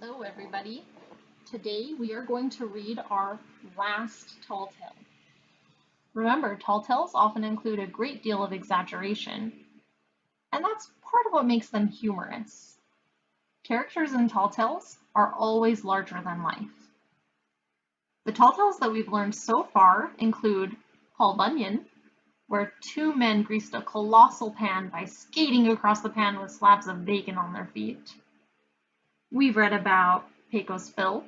Hello, everybody. Today we are going to read our last tall tale. Remember, tall tales often include a great deal of exaggeration, and that's part of what makes them humorous. Characters in tall tales are always larger than life. The tall tales that we've learned so far include Paul Bunyan, where two men greased a colossal pan by skating across the pan with slabs of bacon on their feet. We've read about Pecos Bill.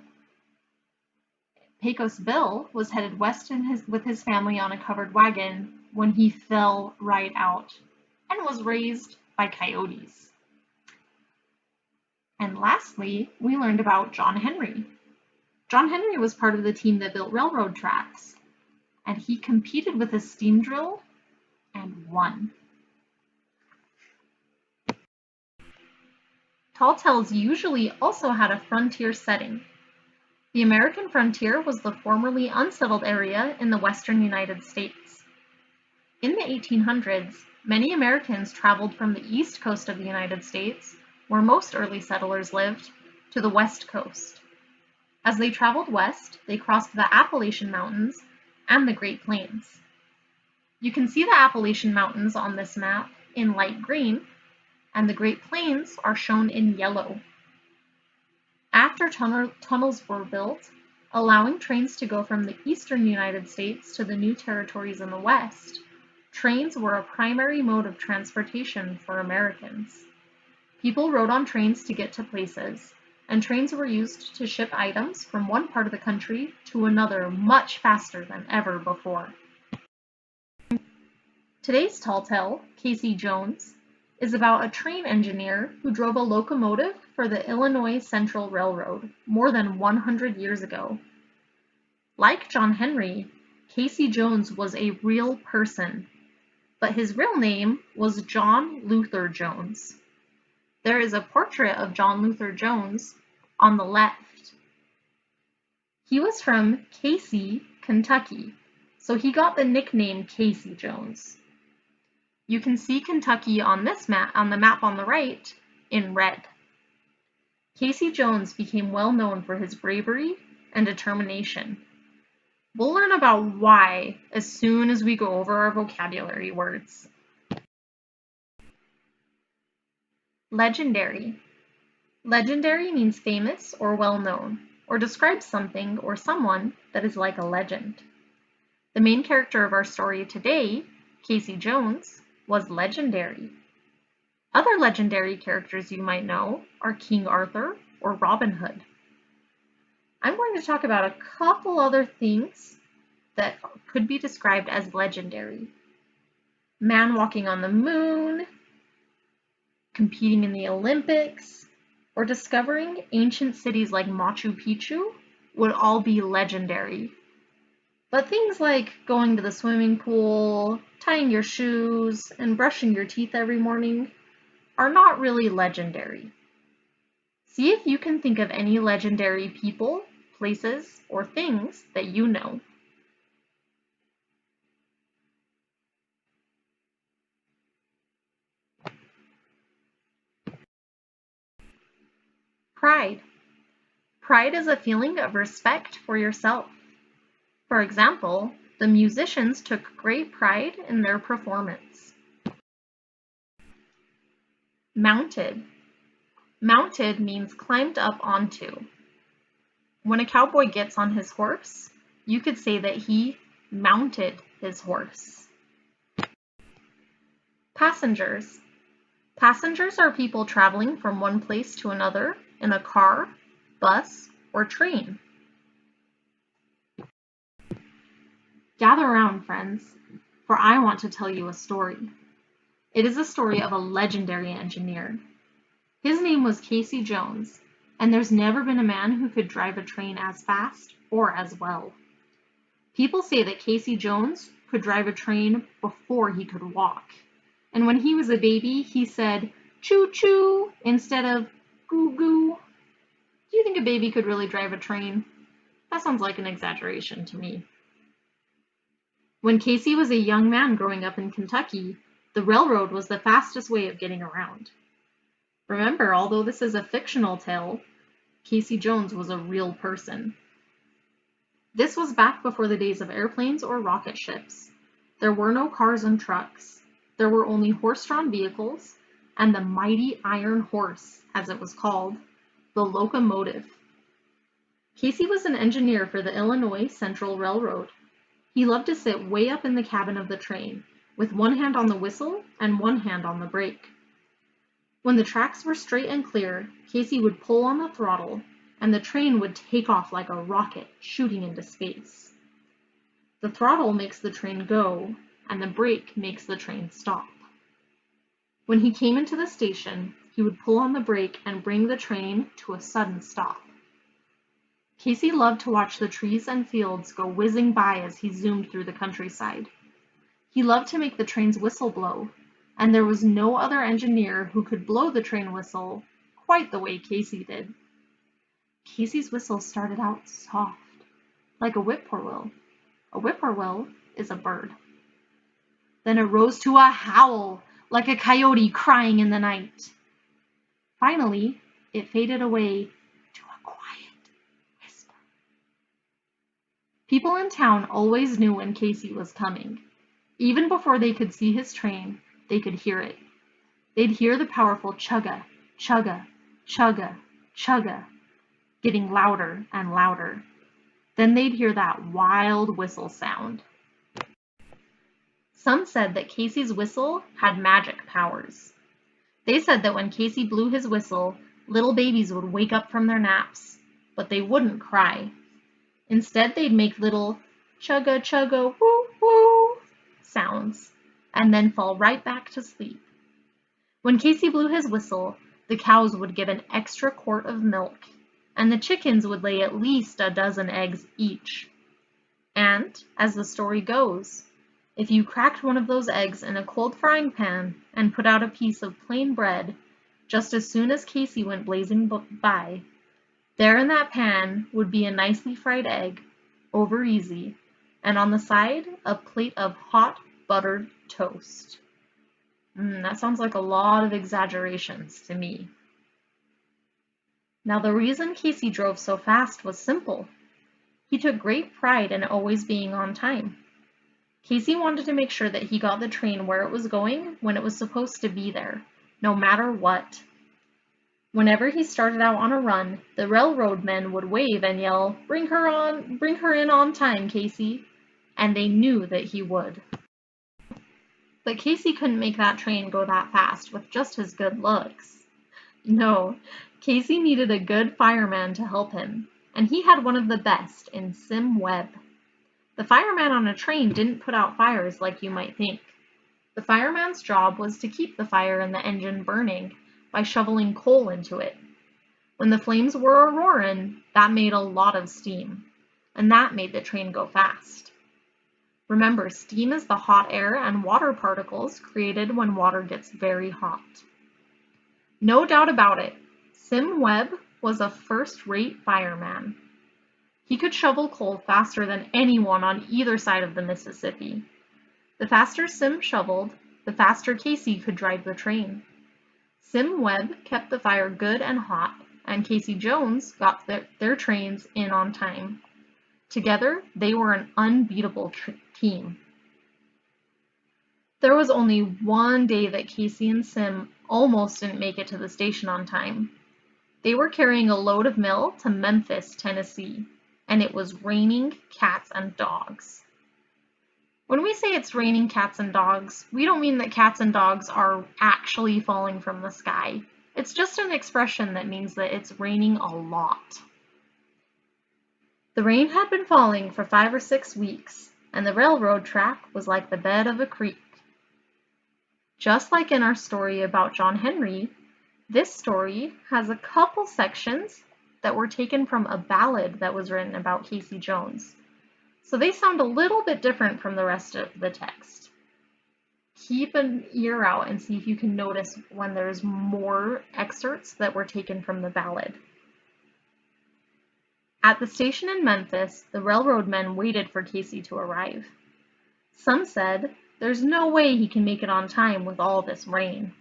Pecos Bill was headed west with his family on a covered wagon when he fell right out and was raised by coyotes. And lastly, we learned about John Henry. John Henry was part of the team that built railroad tracks, and he competed with a steam drill and won. Tall tales usually also had a frontier setting. The American frontier was the formerly unsettled area in the western United States. In the 1800s, many Americans traveled from the east coast of the United States, where most early settlers lived, to the west coast. As they traveled west, they crossed the Appalachian Mountains and the Great Plains. You can see the Appalachian Mountains on this map in light green, and the Great Plains are shown in yellow. After tunnels were built, allowing trains to go from the eastern United States to the new territories in the west, trains were a primary mode of transportation for Americans. People rode on trains to get to places, and trains were used to ship items from one part of the country to another much faster than ever before. Today's tall tale, Casey Jones, is about a train engineer who drove a locomotive for the Illinois Central Railroad more than 100 years ago. Like John Henry, Casey Jones was a real person, but his real name was John Luther Jones. There is a portrait of John Luther Jones on the left. He was from Casey, Kentucky, so he got the nickname Casey Jones. You can see Kentucky on this map, on the map on the right, in red. Casey Jones became well known for his bravery and determination. We'll learn about why as soon as we go over our vocabulary words. Legendary. Legendary means famous or well known, or describes something or someone that is like a legend. The main character of our story today, Casey Jones, was legendary. Other legendary characters you might know are King Arthur or Robin Hood. I'm going to talk about a couple other things that could be described as legendary. Man walking on the moon, competing in the Olympics, or discovering ancient cities like Machu Picchu would all be legendary. But things like going to the swimming pool, tying your shoes, and brushing your teeth every morning are not really legendary. See if you can think of any legendary people, places, or things that you know. Pride. Pride is a feeling of respect for yourself. For example, the musicians took great pride in their performance. Mounted. Mounted means climbed up onto. When a cowboy gets on his horse, you could say that he mounted his horse. Passengers. Passengers are people traveling from one place to another in a car, bus, or train. Gather around, friends, for I want to tell you a story. It is a story of a legendary engineer. His name was Casey Jones, and there's never been a man who could drive a train as fast or as well. People say that Casey Jones could drive a train before he could walk, and when he was a baby, he said choo-choo instead of goo-goo. Do you think a baby could really drive a train? That sounds like an exaggeration to me. When Casey was a young man growing up in Kentucky, the railroad was the fastest way of getting around. Remember, although this is a fictional tale, Casey Jones was a real person. This was back before the days of airplanes or rocket ships. There were no cars and trucks. There were only horse-drawn vehicles and the mighty iron horse, as it was called, the locomotive. Casey was an engineer for the Illinois Central Railroad. He loved to sit way up in the cabin of the train, with one hand on the whistle and one hand on the brake. When the tracks were straight and clear, Casey would pull on the throttle, and the train would take off like a rocket shooting into space. The throttle makes the train go, and the brake makes the train stop. When he came into the station, he would pull on the brake and bring the train to a sudden stop. Casey loved to watch the trees and fields go whizzing by as he zoomed through the countryside. He loved to make the train's whistle blow, and there was no other engineer who could blow the train whistle quite the way Casey did. Casey's whistle started out soft, like a whippoorwill. A whippoorwill is a bird. Then it rose to a howl, like a coyote crying in the night. Finally, it faded away to a quiet whisper. People in town always knew when Casey was coming. Even before they could see his train, they could hear it. They'd hear the powerful chugga, chugga, chugga, chugga, getting louder and louder. Then they'd hear that wild whistle sound. Some said that Casey's whistle had magic powers. They said that when Casey blew his whistle, little babies would wake up from their naps, but they wouldn't cry. Instead, they'd make little chugga chugga woo woo sounds and then fall right back to sleep. When Casey blew his whistle, the cows would give an extra quart of milk, and the chickens would lay at least a dozen eggs each. And, as the story goes, if you cracked one of those eggs in a cold frying pan and put out a piece of plain bread, just as soon as Casey went blazing by, there in that pan would be a nicely fried egg, over easy, and on the side, a plate of hot buttered toast. That sounds like a lot of exaggerations to me. Now, the reason Casey drove so fast was simple. He took great pride in always being on time. Casey wanted to make sure that he got the train where it was going when it was supposed to be there, no matter what. Whenever he started out on a run, the railroad men would wave and yell, bring her in on time, Casey," and they knew that he would. But Casey couldn't make that train go that fast with just his good looks. No, Casey needed a good fireman to help him, and he had one of the best in Sim Webb. The fireman on a train didn't put out fires like you might think. The fireman's job was to keep the fire in the engine burning by shoveling coal into it. When the flames were a-roarin', that made a lot of steam, and that made the train go fast. Remember, steam is the hot air and water particles created when water gets very hot. No doubt about it, Sim Webb was a first-rate fireman. He could shovel coal faster than anyone on either side of the Mississippi. The faster Sim shoveled, the faster Casey could drive the train. Sim Webb kept the fire good and hot, and Casey Jones got their trains in on time. Together, they were an unbeatable team. There was only one day that Casey and Sim almost didn't make it to the station on time. They were carrying a load of mail to Memphis, Tennessee, and it was raining cats and dogs. When we say it's raining cats and dogs, we don't mean that cats and dogs are actually falling from the sky. It's just an expression that means that it's raining a lot. The rain had been falling for 5 or 6 weeks, and the railroad track was like the bed of a creek. Just like in our story about John Henry, this story has a couple sections that were taken from a ballad that was written about Casey Jones. So they sound a little bit different from the rest of the text. Keep an ear out and see if you can notice when there's more excerpts that were taken from the ballad. At the station in Memphis, the railroad men waited for Casey to arrive. Some said, "There's no way he can make it on time with all this rain.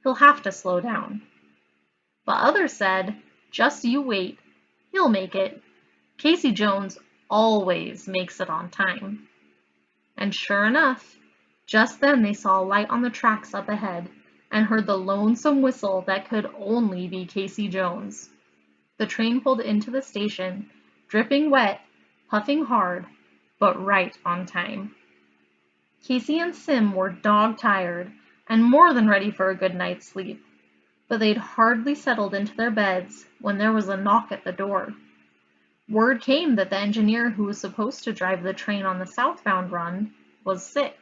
He'll have to slow down." But others said, Just you wait. He'll make it. Casey Jones always makes it on time." And sure enough, just then they saw a light on the tracks up ahead and heard the lonesome whistle that could only be Casey Jones. The train pulled into the station, dripping wet, puffing hard, but right on time. Casey and Sim were dog-tired and more than ready for a good night's sleep, but they'd hardly settled into their beds when there was a knock at the door. Word came that the engineer who was supposed to drive the train on the southbound run was sick.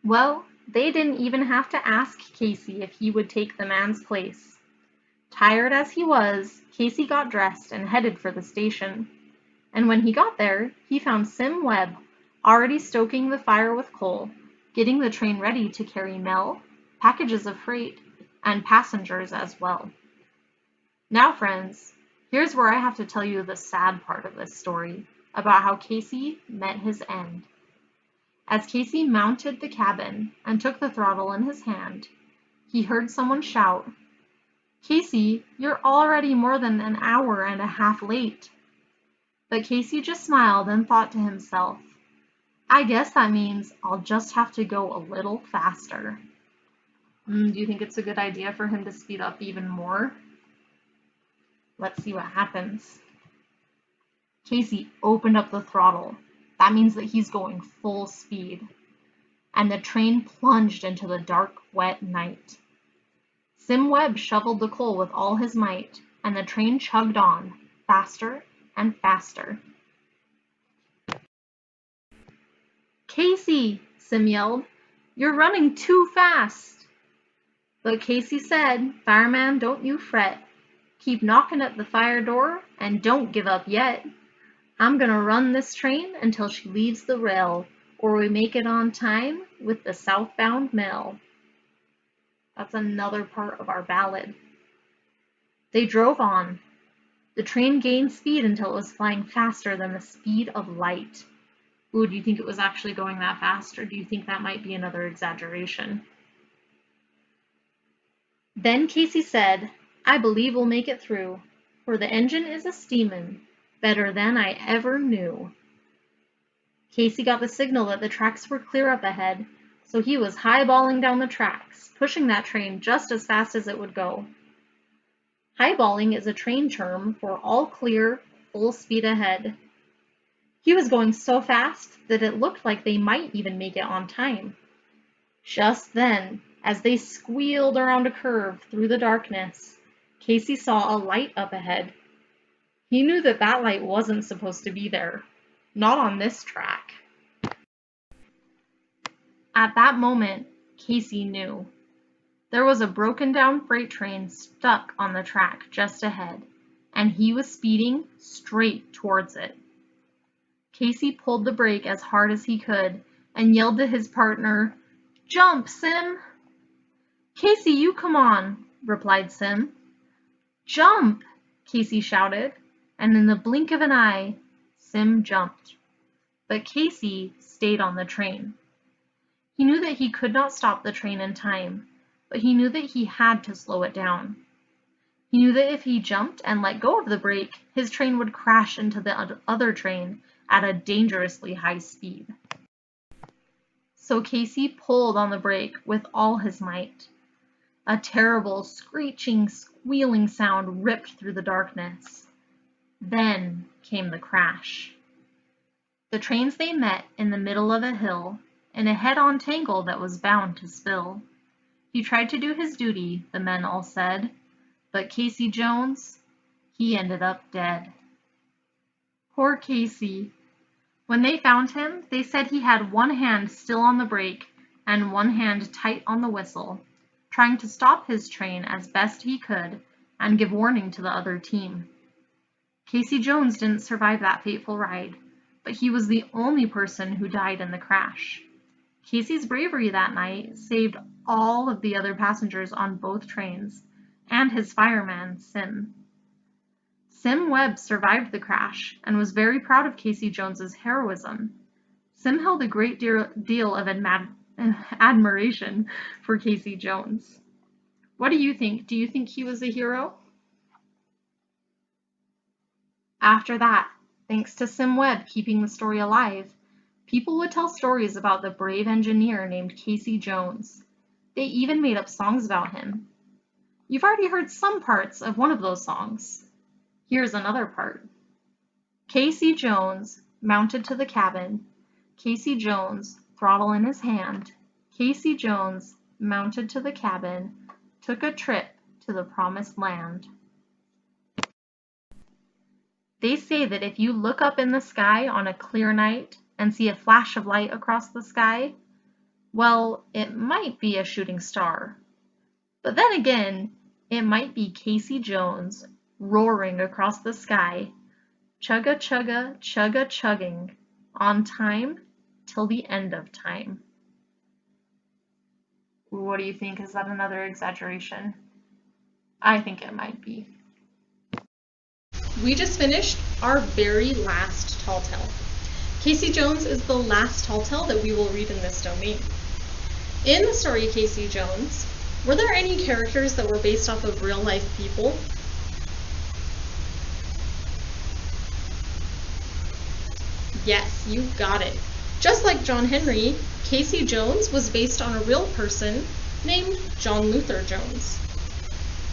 Well, they didn't even have to ask Casey if he would take the man's place. Tired as he was, Casey got dressed and headed for the station. And when he got there, he found Sim Webb already stoking the fire with coal, getting the train ready to carry mail, packages of freight, and passengers as well. Now, friends, here's where I have to tell you the sad part of this story about how Casey met his end. As Casey mounted the cabin and took the throttle in his hand, he heard someone shout, "Casey, you're already more than an hour and a half late." But Casey just smiled and thought to himself, "I guess that means I'll just have to go a little faster." Do you think it's a good idea for him to speed up even more? Let's see what happens. Casey opened up the throttle. That means that he's going full speed. And the train plunged into the dark, wet night. Sim Webb shoveled the coal with all his might, and the train chugged on, faster and faster. "Casey," Sim yelled, "you're running too fast." But Casey said, "Fireman, don't you fret. Keep knocking at the fire door and don't give up yet. I'm gonna run this train until she leaves the rail, or we make it on time with the southbound mail." That's another part of our ballad. They drove on. The train gained speed until it was flying faster than the speed of light. Ooh, do you think it was actually going that fast, or do you think that might be another exaggeration? Then Casey said, "I believe we'll make it through, for the engine is a steamin' better than I ever knew." Casey got the signal that the tracks were clear up ahead, so he was highballing down the tracks, pushing that train just as fast as it would go. Highballing is a train term for all clear, full speed ahead. He was going so fast that it looked like they might even make it on time. Just then, as they squealed around a curve through the darkness, Casey saw a light up ahead. He knew that that light wasn't supposed to be there. Not on this track. At that moment, Casey knew. There was a broken down freight train stuck on the track just ahead, and he was speeding straight towards it. Casey pulled the brake as hard as he could and yelled to his partner, "Jump, Sim!" "Casey, you come on," replied Sim. "Jump!" Casey shouted, and in the blink of an eye, Sim jumped. But Casey stayed on the train. He knew that he could not stop the train in time, but he knew that he had to slow it down. He knew that if he jumped and let go of the brake, his train would crash into the other train at a dangerously high speed. So Casey pulled on the brake with all his might. A terrible screeching, squealing sound ripped through the darkness. Then came the crash. The trains they met in the middle of a hill, in a head-on tangle that was bound to spill. He tried to do his duty, the men all said, but Casey Jones, he ended up dead. Poor Casey. When they found him, they said he had one hand still on the brake and one hand tight on the whistle, trying to stop his train as best he could and give warning to the other team. Casey Jones didn't survive that fateful ride, but he was the only person who died in the crash. Casey's bravery that night saved all of the other passengers on both trains, and his fireman, Sim. Sim Webb survived the crash and was very proud of Casey Jones's heroism. Sim held a great deal of admiration for Casey Jones. What do you think? Do you think he was a hero? After that, thanks to Sim Webb keeping the story alive, people would tell stories about the brave engineer named Casey Jones. They even made up songs about him. You've already heard some parts of one of those songs. Here's another part. Casey Jones, mounted to the cabin. Casey Jones, throttle in his hand. Casey Jones, mounted to the cabin, took a trip to the promised land. They say that if you look up in the sky on a clear night and see a flash of light across the sky, well, it might be a shooting star. But then again, it might be Casey Jones roaring across the sky, chugga chugga chugga chugging, on time till the end of time. What do you think? Is that another exaggeration? I think it might be. We just finished our very last tall tale. Casey Jones is the last tall tale that we will read in this domain. In the story Casey Jones, were there any characters that were based off of real life people? Yes, you got it. Just like John Henry, Casey Jones was based on a real person named John Luther Jones.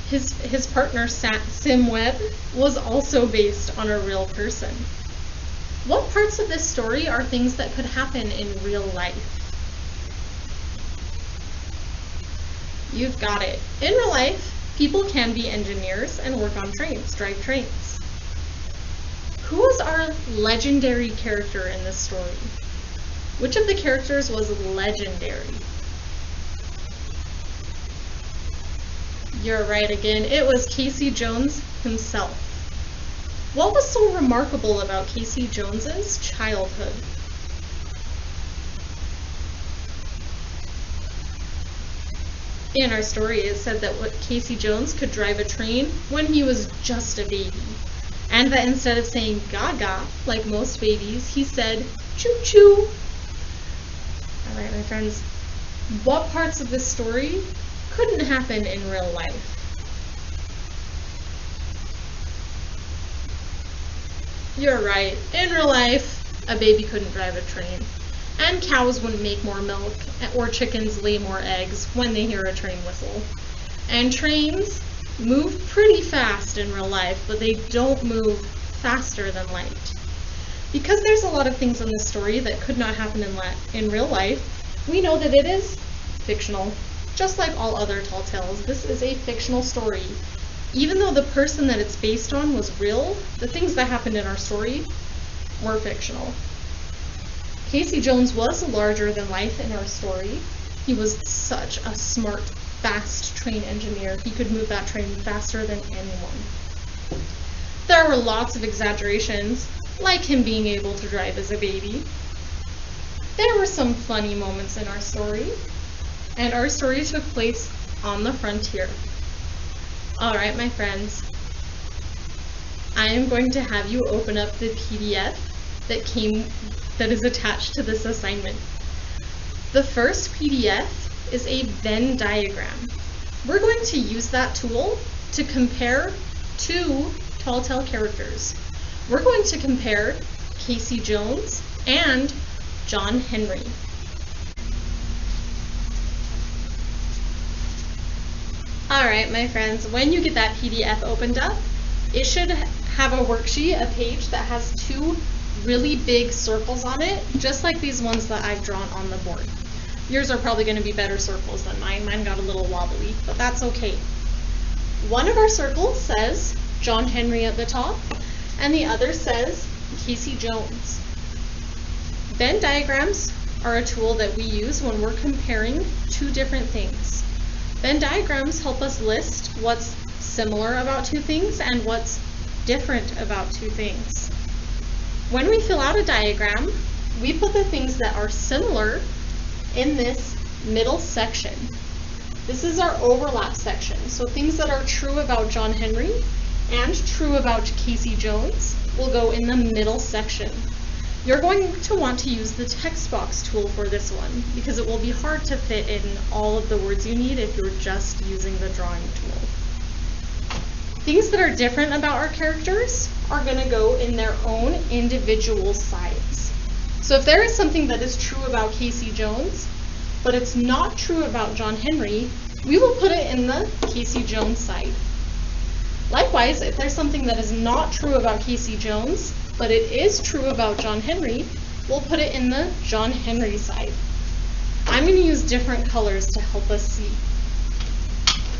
His partner Sim Webb was also based on a real person. What parts of this story are things that could happen in real life? You've got it. In real life, people can be engineers and work on trains, drive trains. Who was our legendary character in this story? Which of the characters was legendary? You're right again. It was Casey Jones himself. What was so remarkable about Casey Jones's childhood? In our story, it said that Casey Jones could drive a train when he was just a baby. And that instead of saying gaga, like most babies, he said choo-choo. All right, my friends, what parts of this story couldn't happen in real life? You're right. In real life, a baby couldn't drive a train. And cows wouldn't make more milk, or chickens lay more eggs when they hear a train whistle. And trains move pretty fast in real life, but they don't move faster than light. Because there's a lot of things in this story that could not happen in real life, we know that it is fictional. Just like all other tall tales, this is a fictional story. Even though the person that it's based on was real, the things that happened in our story were fictional. Casey Jones was larger than life in our story. He was such a smart, fast train engineer. He could move that train faster than anyone. There were lots of exaggerations, like him being able to drive as a baby. There were some funny moments in our story, and our story took place on the frontier. All right, my friends, I am going to have you open up the PDF that is attached to this assignment. The first PDF is a Venn diagram. We're going to use that tool to compare two tall tale characters. We're going to compare Casey Jones and John Henry. Alright, my friends, when you get that PDF opened up, it should have a worksheet, a page that has two really big circles on it, just like these ones that I've drawn on the board. Yours are probably going to be better circles than mine. Mine got a little wobbly, but that's okay. One of our circles says John Henry at the top, and the other says Casey Jones. Venn diagrams are a tool that we use when we're comparing two different things. Venn diagrams help us list what's similar about two things and what's different about two things. When we fill out a diagram, we put the things that are similar in this middle section. This is our overlap section, so things that are true about John Henry and true about Casey Jones will go in the middle section. You're going to want to use the text box tool for this one because it will be hard to fit in all of the words you need if you're just using the drawing tool. Things that are different about our characters are going to go in their own individual sides. So if there is something that is true about Casey Jones, but it's not true about John Henry, we will put it in the Casey Jones side. Likewise, if there's something that is not true about Casey Jones, but it is true about John Henry, we'll put it in the John Henry side. I'm going to use different colors to help us see.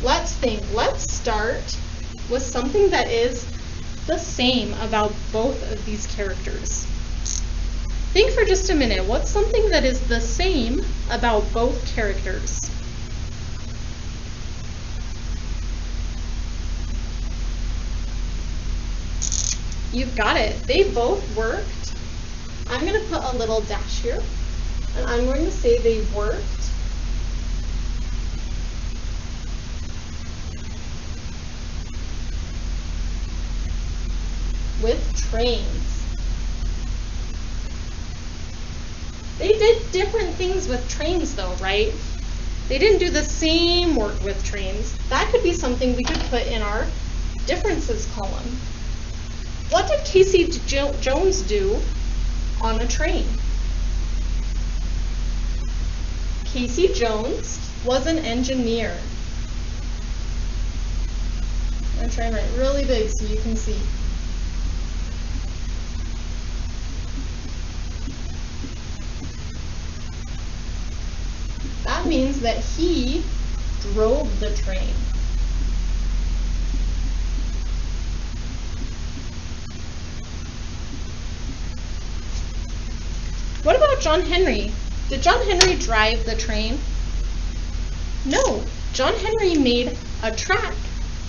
Let's think. Let's start with something that is the same about both of these characters. Think for just a minute. What's something that is the same about both characters? You've got it. They both worked. I'm going to put a little dash here, and I'm going to say they worked with trains. They did different things with trains though, right? They didn't do the same work with trains. That could be something we could put in our differences column. What did Casey Jones do on a train? Casey Jones was an engineer. I'm going to try and write really big so you can see. That means that he drove the train. What about John Henry? Did John Henry drive the train? No. John Henry made a track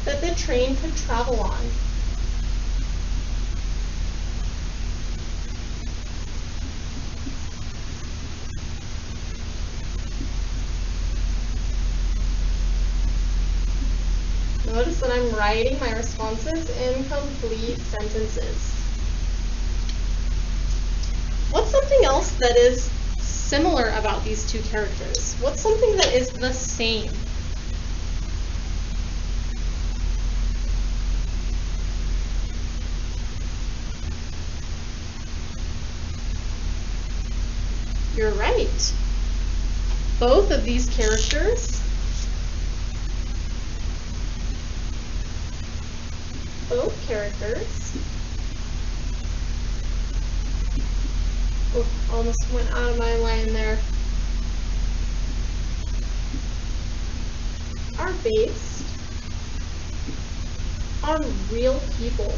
that the train could travel on. Notice that I'm writing my responses in complete sentences. What's something else that is similar about these two characters? What's something that is the same? You're right. Both of these characters almost went out of my line there, are based on real people.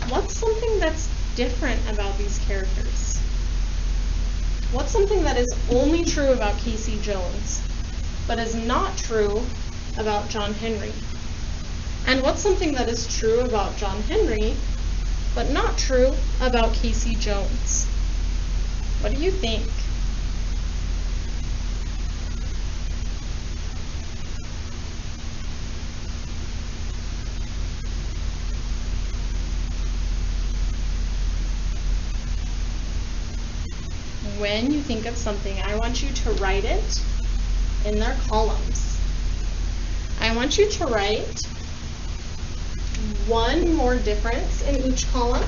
What's something that's different about these characters? What's something that is only true about Casey Jones, but is not true about John Henry? And what's something that is true about John Henry, but not true about Casey Jones? What do you think? When you think of something, I want you to write it in their columns. I want you to write one more difference in each column.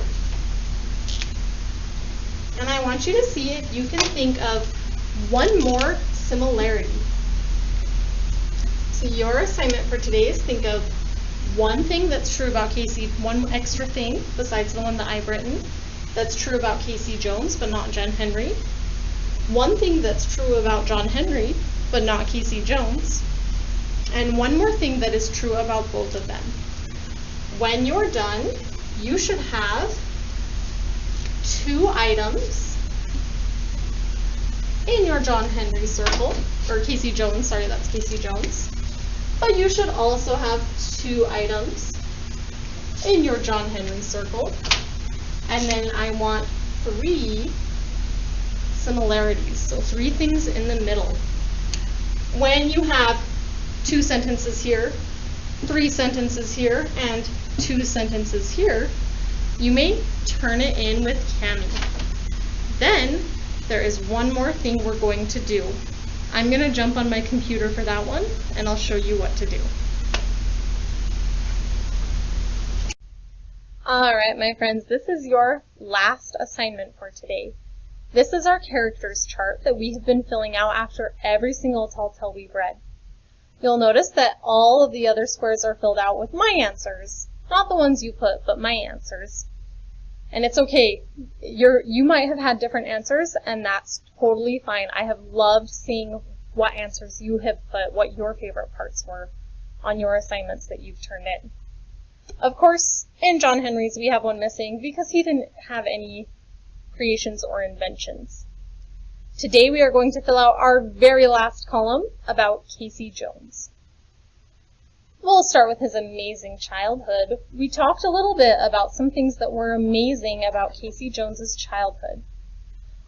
And I want you to see if you can think of one more similarity. So your assignment for today is think of one thing that's true about Casey, one extra thing besides the one that I've written that's true about Casey Jones but not John Henry. One thing that's true about John Henry but not Casey Jones. And one more thing that is true about both of them. When you're done, you should have 2 items in your John Henry circle, or Casey Jones, sorry, that's Casey Jones. But you should also have 2 items in your John Henry circle. And then I want 3 similarities, so 3 things in the middle. When you have 2 sentences here, 3 sentences here, and 2 sentences here, you may turn it in with Cami. Then there is one more thing we're going to do. I'm going to jump on my computer for that one, and I'll show you what to do. Alright, my friends, this is your last assignment for today. This is our characters chart that we have been filling out after every single telltale we've read. You'll notice that all of the other squares are filled out with my answers. Not the ones you put, but my answers. And it's okay. You might have had different answers, and that's totally fine. I have loved seeing what answers you have put, what your favorite parts were on your assignments that you've turned in. Of course, in John Henry's we have one missing because he didn't have any creations or inventions. Today we are going to fill out our very last column about Casey Jones. We'll start with his amazing childhood. We talked a little bit about some things that were amazing about Casey Jones's childhood.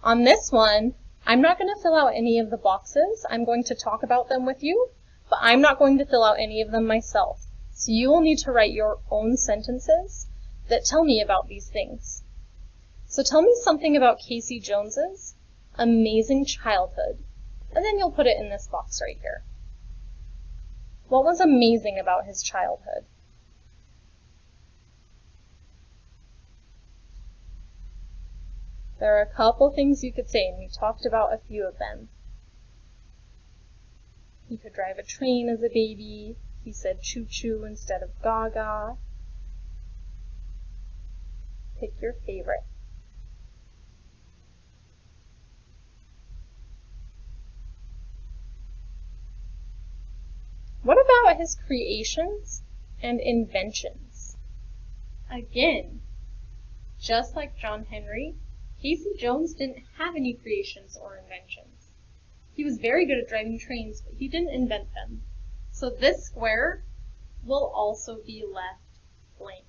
On this one, I'm not going to fill out any of the boxes. I'm going to talk about them with you, but I'm not going to fill out any of them myself. So you will need to write your own sentences that tell me about these things. So tell me something about Casey Jones's amazing childhood, and then you'll put it in this box right here. What was amazing about his childhood? There are a couple things you could say, and we talked about a few of them. He could drive a train as a baby. He said choo-choo instead of gaga. Pick your favorite. What about his creations and inventions? Again, just like John Henry, Casey Jones didn't have any creations or inventions. He was very good at driving trains, but he didn't invent them. So this square will also be left blank.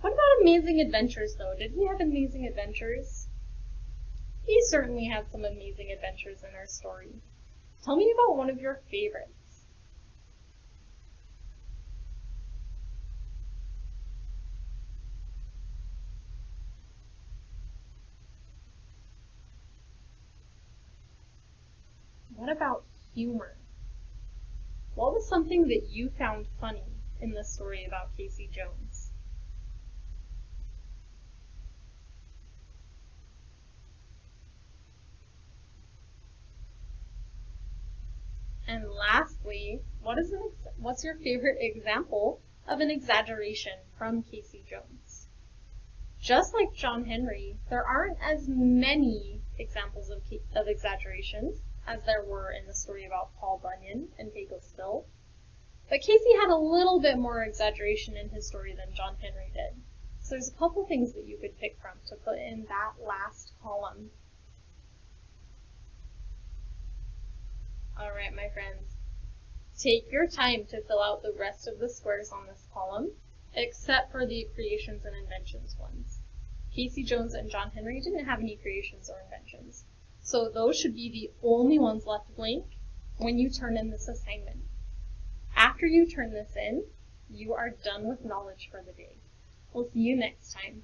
What about amazing adventures, though? Did he have amazing adventures? He certainly had some amazing adventures in our story. Tell me about one of your favorites. What about humor? What was something that you found funny in the story about Casey Jones? And lastly, what's your favorite example of an exaggeration from Casey Jones? Just like John Henry, there aren't as many examples of exaggerations as there were in the story about Paul Bunyan and Pecosville. But Casey had a little bit more exaggeration in his story than John Henry did. So there's a couple things that you could pick from to put in that last column. Alright, my friends. Take your time to fill out the rest of the squares on this column, except for the creations and inventions ones. Casey Jones and John Henry didn't have any creations or inventions. So those should be the only ones left blank when you turn in this assignment. After you turn this in, you are done with knowledge for the day. We'll see you next time.